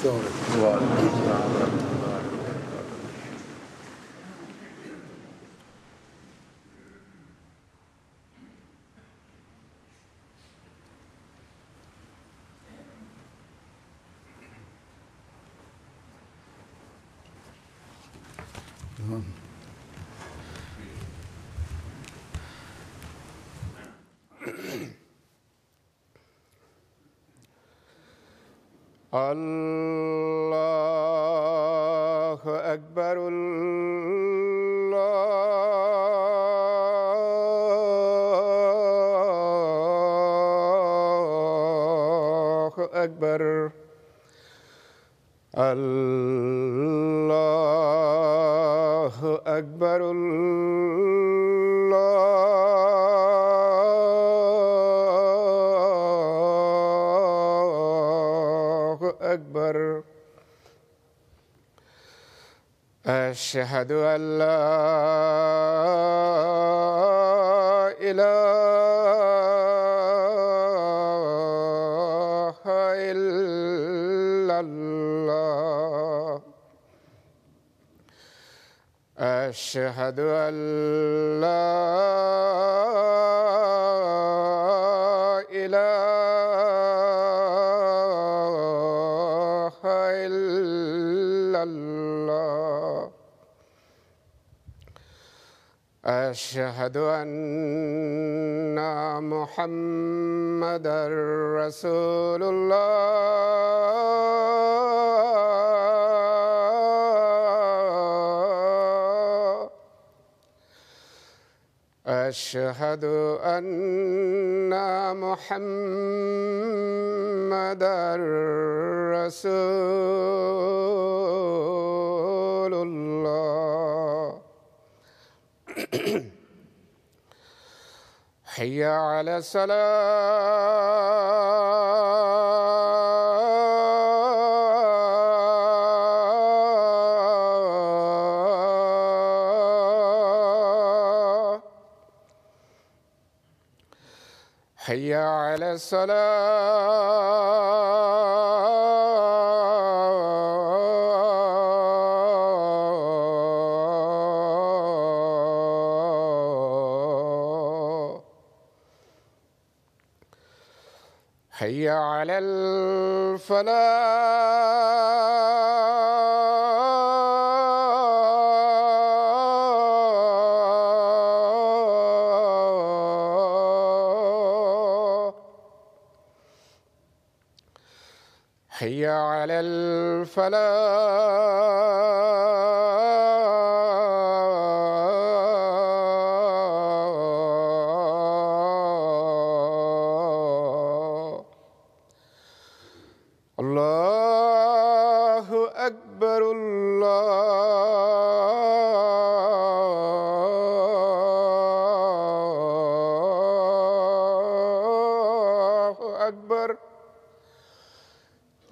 وعليكم السلام ورحمة الله وبركاته. الله أكبر الله أكبر الله أكبر الله أكبر أشهد أن لا إله إلا الله أشهد أن لا إله إلا الله أشهد أن محمدًا رسول الله أشهد أن محمدًا رسول الله حي على الصلاة حي على الصلاة حي على الفلاح حي على الفلاح الله أكبر الله أكبر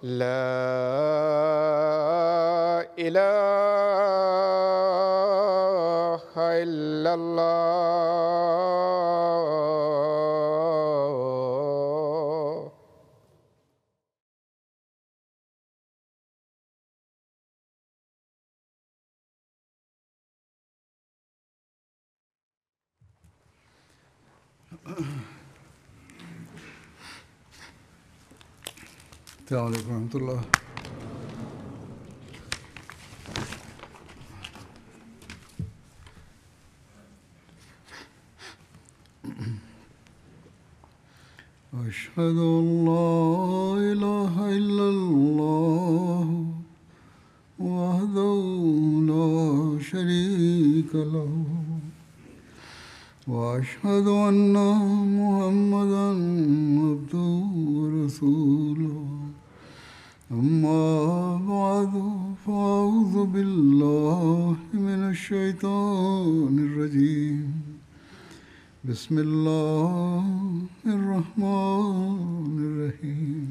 لا إله إلا الله السلام عليكم ورحمة الله. أشهد أن لا إله إلا الله وحده لا شريك له وأشهد أن محمدًا عبده ورسوله أما بعد فأعوذ بالله من الشيطان الرجيم بسم الله الرحمن الرحيم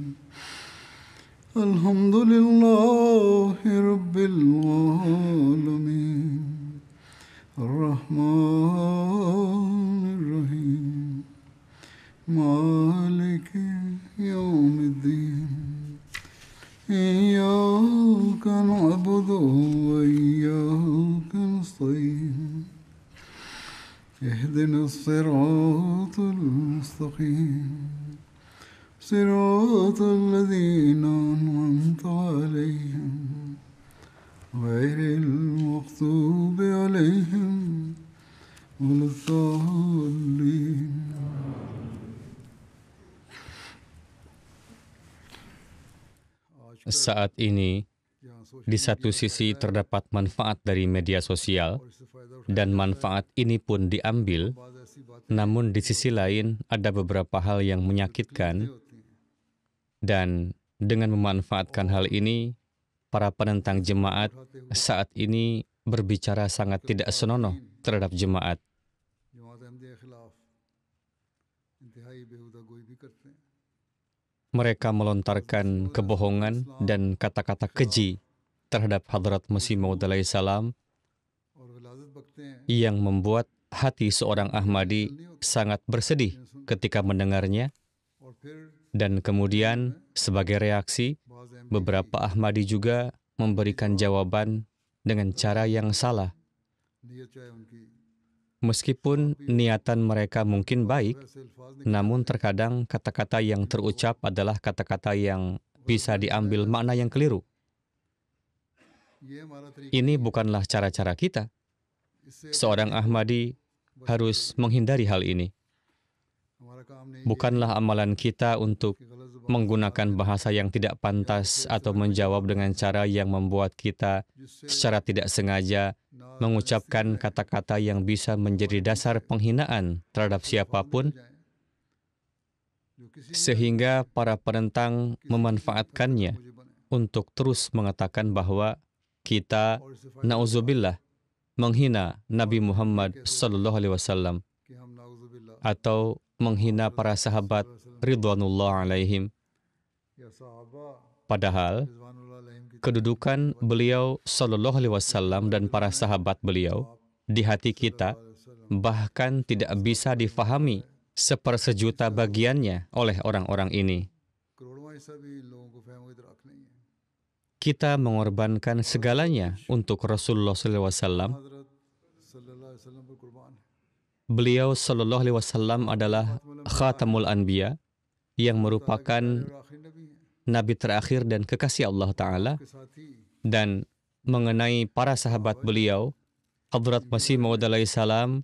الحمد لله رب العالمين الرحمن الرحيم مالك يوم الدين إياك نعبد وإياك نستعين اهدنا الصراط المستقيم صراط الذين أنعمت عليهم غير المغضوب عليهم ولا الضالين. Saat ini, di satu sisi terdapat manfaat dari media sosial, dan manfaat ini pun diambil, namun di sisi lain ada beberapa hal yang menyakitkan, dan dengan memanfaatkan hal ini, para penentang jemaat saat ini berbicara sangat tidak senonoh terhadap jemaat. Mereka melontarkan kebohongan dan kata-kata keji terhadap Hadrat Masih Maud alaihi salam yang membuat hati seorang Ahmadi sangat bersedih ketika mendengarnya, dan kemudian sebagai reaksi, beberapa Ahmadi juga memberikan jawaban dengan cara yang salah. Meskipun niatan mereka mungkin baik, namun terkadang kata-kata yang terucap adalah kata-kata yang bisa diambil makna yang keliru. Ini bukanlah cara-cara kita. Seorang Ahmadi harus menghindari hal ini. Bukanlah amalan kita untuk menggunakan bahasa yang tidak pantas atau menjawab dengan cara yang membuat kita secara tidak sengaja mengucapkan kata-kata yang bisa menjadi dasar penghinaan terhadap siapapun, sehingga para penentang memanfaatkannya untuk terus mengatakan bahwa kita, na'udzubillah, menghina Nabi Muhammad SAW atau menghina para sahabat ridwanullah alaihim. Padahal kedudukan beliau Sallallahu Alaihi Wasallam dan para sahabat beliau di hati kita bahkan tidak bisa difahami sepersejuta bagiannya oleh orang-orang ini. Kita mengorbankan segalanya untuk Rasulullah SAW. Beliau Sallallahu Alaihi Wasallam adalah Khatamul Anbiya, yang merupakan Nabi terakhir dan kekasih Allah Ta'ala. Dan mengenai para sahabat beliau, Hadrat Masih Maud alaihi salam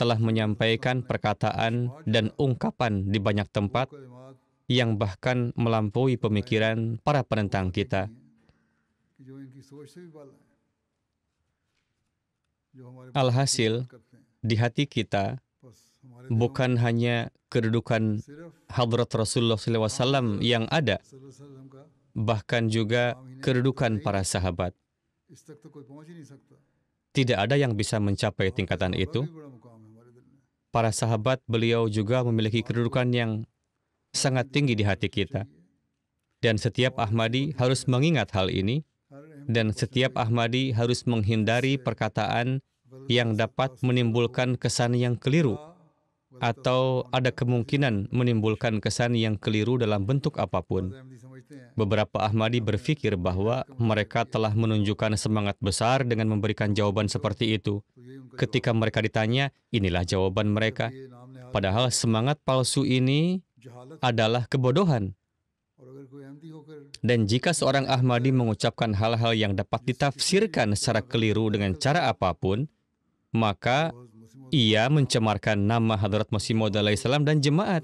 telah menyampaikan perkataan dan ungkapan di banyak tempat yang bahkan melampaui pemikiran para penentang kita. Alhasil, di hati kita bukan hanya kedudukan Hadrat Rasulullah SAW yang ada, bahkan juga kedudukan para sahabat. Tidak ada yang bisa mencapai tingkatan itu. Para sahabat beliau juga memiliki kedudukan yang sangat tinggi di hati kita. Dan setiap Ahmadi harus mengingat hal ini, dan setiap Ahmadi harus menghindari perkataan yang dapat menimbulkan kesan yang keliru, atau ada kemungkinan menimbulkan kesan yang keliru dalam bentuk apapun. Beberapa Ahmadi berpikir bahwa mereka telah menunjukkan semangat besar dengan memberikan jawaban seperti itu. Ketika mereka ditanya, inilah jawaban mereka. Padahal semangat palsu ini adalah kebodohan. Dan jika seorang Ahmadi mengucapkan hal-hal yang dapat ditafsirkan secara keliru dengan cara apapun, maka ia mencemarkan nama Hadrat Masih Maud alaihi salam dan jemaat.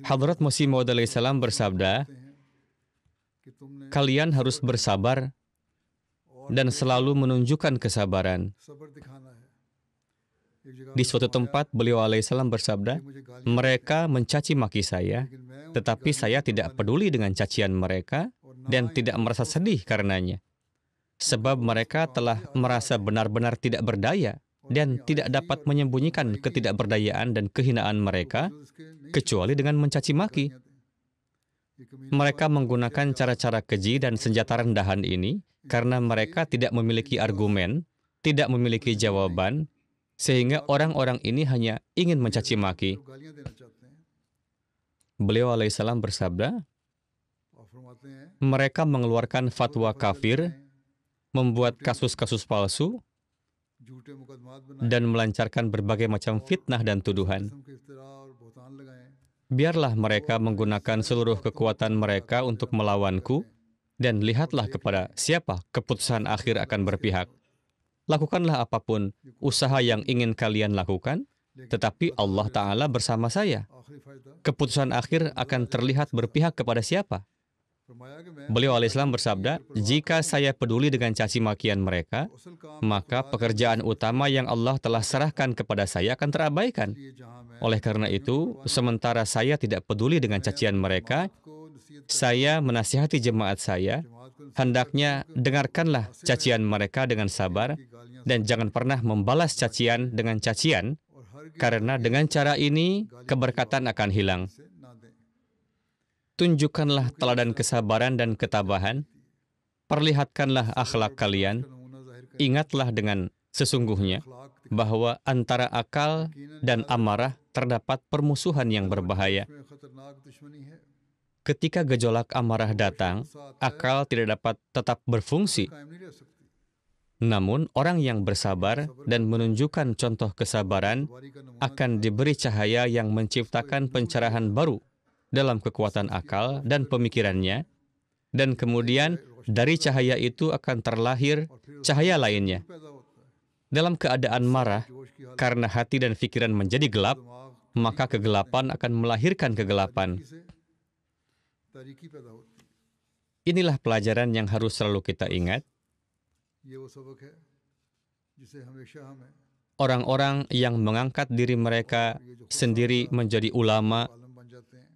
Hadrat Masih Maud alaihi salam bersabda, kalian harus bersabar dan selalu menunjukkan kesabaran. Di suatu tempat, beliau alaihissalam bersabda, mereka mencaci maki saya, tetapi saya tidak peduli dengan cacian mereka dan tidak merasa sedih karenanya. Sebab mereka telah merasa benar-benar tidak berdaya dan tidak dapat menyembunyikan ketidakberdayaan dan kehinaan mereka kecuali dengan mencaci maki. Mereka menggunakan cara-cara keji dan senjata rendahan ini karena mereka tidak memiliki argumen, tidak memiliki jawaban, sehingga orang-orang ini hanya ingin mencaci maki. Beliau alaihissalam bersabda, और फरमाते हैं mereka mengeluarkan fatwa kafir, membuat kasus-kasus palsu, झूठे मुकदमात बनाएं, dan melancarkan berbagai macam fitnah dan tuduhan. किस्म के इफ्तिरा और बहतान लगाएं, Biarlah mereka menggunakan seluruh kekuatan mereka untuk melawanku, dan lihatlah kepada siapa keputusan akhir akan berpihak. Lakukanlah apapun usaha yang ingin kalian lakukan, tetapi Allah Ta'ala bersama saya. आखिरी फायदा Keputusan akhir akan terlihat berpihak kepada siapa? फरमाया कि मैं Beliau alaihissalam bersabda, jika saya peduli dengan caci makian mereka, असल काम maka pekerjaan utama yang Allah telah serahkan kepada saya akan terabaikan. ये जहां मैं Oleh karena itu, sementara saya tidak peduli dengan cacian mereka, को नसीहत saya menasihati jemaat saya, जमात को hendaknya dengarkanlah cacian mereka dengan sabar, dan jangan pernah membalas cacian dengan cacian, और हर karena dengan cara ini, keberkatan akan hilang. से ना दें Tunjukkanlah teladan kesabaran dan ketabahan, perlihatkanlah akhlak kalian, नमूना जाहिर कर ingatlah dengan sesungguhnya bahwa antara akal dan amarah terdapat permusuhan yang berbahaya. में खतरनाक दुश्मनी है Ketika gejolak amarah datang, akal tidak dapat tetap berfungsi. कायम नहीं रह सकती Namun, orang yang bersabar dan menunjukkan contoh kesabaran बारी का नमूना akan diberi cahaya yang menciptakan pencerahan baru dalam kekuatan akal dan pemikirannya, dan kemudian dari cahaya itu akan terlahir cahaya lainnya. पैदा होता है Dalam keadaan marah, जोश की हालत karena hati dan pikiran menjadi gelap, दिमाग maka kegelapan akan melahirkan kegelapan. से तारीकी पैदा होती है Inilah pelajaran yang harus selalu kita ingat. ये वो सबक है जिसे हमेशा हमें Orang-orang yang mengangkat diri mereka sendiri menjadi ulama आलम बन जाते हैं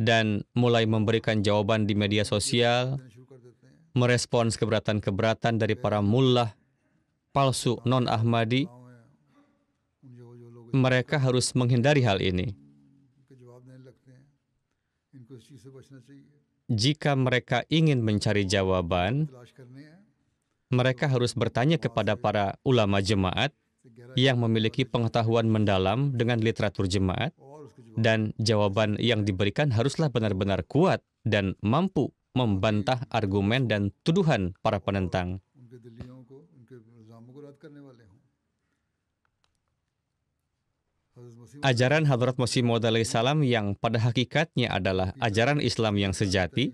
dan mulai memberikan jawaban di media sosial, देना शुरू कर देते हैं merespons keberatan-keberatan dari para mullah palsu non-Ahmadi, गाँव में उन जो लोग mereka harus menghindari hal ini. के जवाब देने लगते हैं इनको इस चीज़ से बचना चाहिए Jika mereka ingin mencari jawaban, तलाश करने हैं mereka harus bertanya kepada para ulama jemaat से गहरा yang memiliki pengetahuan mendalam dengan literatur jemaat, और उसके जवाब dan jawaban yang diberikan haruslah benar-benar kuat dan mampu membantah argumen dan tuduhan para penentang. उनके दिल्लियों को उनके इल्ज़ामों को रद्द करने वाले हों हज़रत मसीह Ajaran Hadrat Masih Maud alaihissalam yang pada hakikatnya adalah ajaran Islam yang sejati,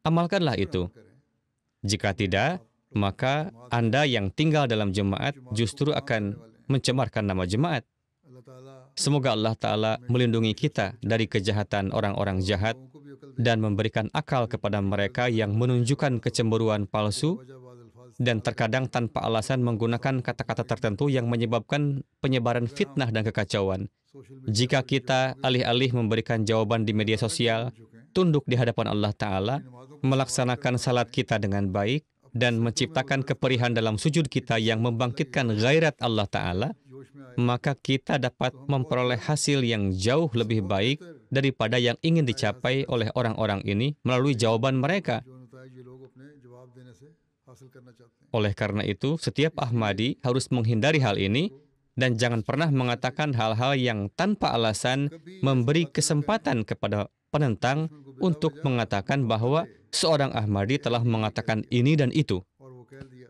amalkanlah itu. करें Jika tidak, maka Anda yang tinggal dalam jemaat justru akan mencemarkan nama jemaat. अल्लाह ताला Semoga Allah Ta'ala melindungi kita dari kejahatan orang-orang jahat लोगों को भी अकल दे dan memberikan akal kepada mereka yang menunjukkan kecemburuan palsu वजहबाज अल्फाज dan terkadang tanpa alasan menggunakan kata-kata tertentu yang menyebabkan penyebaran fitnah dan kekacauan. Social Jika kita alih-alih memberikan jawaban di media sosial, tunduk di hadapan Allah Ta'ala, melaksanakan salat kita dengan baik, dan menciptakan keperihan dalam sujud kita yang membangkitkan gairat Allah Ta'ala, जोश में आए maka kita dapat memperoleh hasil yang jauh lebih baik daripada yang ingin dicapai oleh orang-orang ini melalui jawaban mereka. जो नताइज ये लोग अपने जवाब देने से हासिल करना चाहते हैं Oleh karena itu, setiap Ahmadi harus menghindari hal ini dan jangan pernah mengatakan hal-hal yang tanpa alasan memberi kesempatan kepada penentang untuk mengatakan bahwa seorang Ahmadi telah mengatakan ini dan itu. और वो कह दिया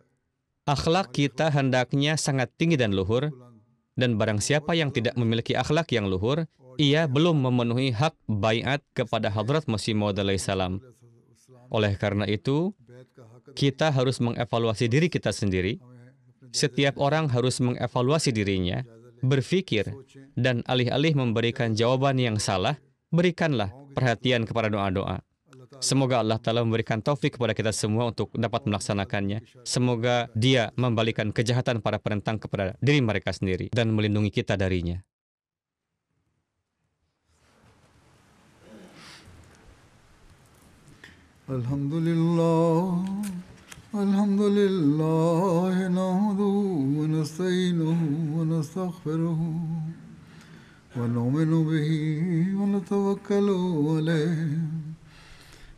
Akhlak kita hendaknya sangat tinggi dan luhur, बुलंद dan barang siapa yang tidak memiliki akhlak yang luhur, ia belum memenuhi hak baiat kepada Hadrat Masih Maud alaihissalam. इस्लाम Oleh karena itu, बैत का हक kita harus mengevaluasi diri kita sendiri. हमें अपने Setiap orang harus mengevaluasi dirinya, berpikir, dan alih-alih memberikan jawaban yang salah, berikanlah perhatian kepada doa-doa. Semoga Allah Ta'ala memberikan taufik kepada kita semua untuk dapat melaksanakannya. Semoga Dia membalikan kejahatan para penentang kepada diri mereka sendiri dan melindungi kita darinya. Alhamdulillah Alhamdulillah nahmaduhu wa nasta'inuhu wa nastaghfiruhu wa nu'minu bihi wa natawakkalu alayhi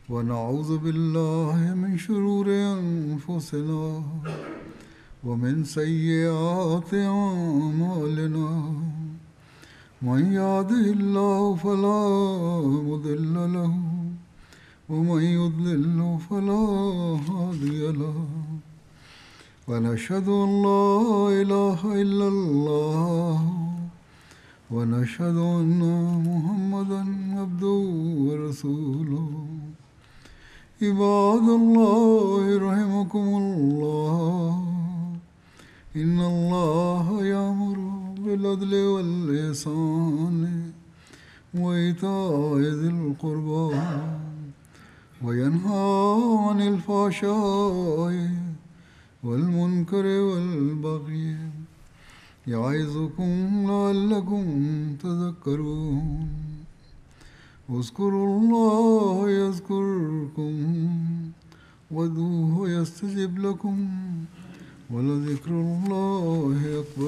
wa na'udzu billahi min shururi anfusina wa min sayyiati a'malina من يهده الله فلا مضل له ومن يضلل فلا هادي له ونشهد أن لا إله إلا الله ونشهد أن محمدا عبده ورسوله عباد الله رحمكم الله إن الله يأمر بالعدل والإحسان وإيتاء ذي القربى وينهى عن الفحشاء والمنكر والبغي يعظكم لعلكم تذكرون اذكروا الله يذكركم وادعوه يستجب لكم ولذكر الله أكبر